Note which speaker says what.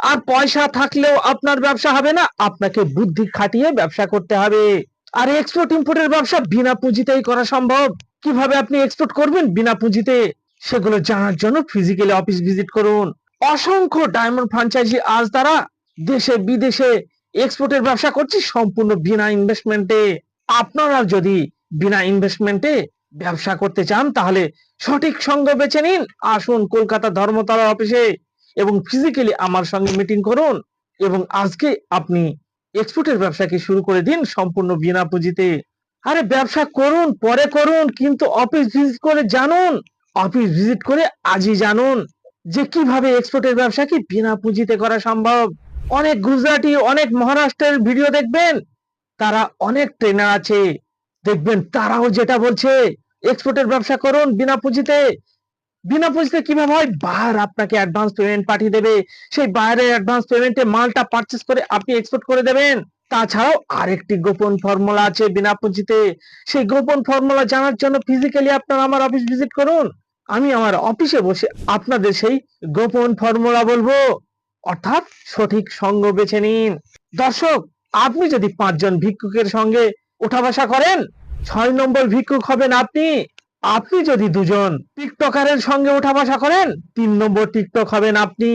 Speaker 1: আর পয়সা থাকলেও আপনার ব্যবসা হবে না, আপনাকে বুদ্ধি খাটিয়ে ব্যবসা করতে হবে। আর এক্সপোর্ট ইম্পোর্টের ব্যবসা বিনা পুঁজিতেই করা সম্ভব। কিভাবে আপনি এক্সপোর্ট করবেন বিনা পুঁজিতে, সেগুলো জানার জন্য ফিজিক্যালি অফিস ভিজিট করুন। অসংখ্য ডায়মন্ড ফ্র্যাঞ্চাইজি আজ তারা দেশে বিদেশে এক্সপোর্টের ব্যবসা করছে সম্পূর্ণ বিনা ইনভেস্টমেন্টে। আপনারা যদি বিনা ইনভেস্টমেন্টে ব্যবসা করতে চান তাহলে সঠিক সঙ্গ বেছে নিন। আসুন কলকাতা ধর্মতলা অফিসে এবং ফিজিক্যালি আমার সঙ্গে মিটিং করুন এবং আজকে আপনি এক্সপোর্টের ব্যবসাকে শুরু করে দিন সম্পূর্ণ বিনা পুঁজিতে। আরে ব্যবসা করুন পরে করুন, কিন্তু অফিস ভিজিট করে জানুন। অফিস ভিজিট করে আজই জানুন যে কিভাবে এক্সপোর্টের ব্যবসা কি বিনা পুঁজিতে করা সম্ভব। অনেক গুজরাটি, অনেক মহারাষ্ট্রের ভিডিও দেখবেন, তারা অনেক ট্রেনার আছে, দেখবেন তারাও যেটা বলছে এক্সপোর্টের ব্যবসা করুন বিনা পুঁজিতে। বিনা পুঁজিতে কিভাবে হয়, বায়ার আপনাকে অ্যাডভান্স পেমেন্ট পাঠিয়ে দেবে, সেই বায়ারের অ্যাডভান্স পেমেন্টে মালটা পারচেজ করে আপনি এক্সপোর্ট করে দেবেন। তাছাড়াও আরেকটি গোপন ফর্মুলা আছে বিনা পুঁজিতে। সেই গোপন ফর্মুলা জানার জন্য ফিজিক্যালি আপনারা আমার অফিস ভিজিট করুন। আমি আমার অফিসে বসে আপনাদের সেই গোপন ফর্মুলা বলবো, অর্থাৎ সঠিক সঙ্গ বেছে নিন। দর্শক, আপনি যদি 5 জন ভিক্ষুকের সঙ্গে ওঠা বসা করেন, 6 নম্বর ভিক্ষুক হবেন আপনি। আপনি যদি 2 জন টিকটকারের সঙ্গে ওঠা বসা করেন, 3 নম্বর টিকটক হবেন আপনি।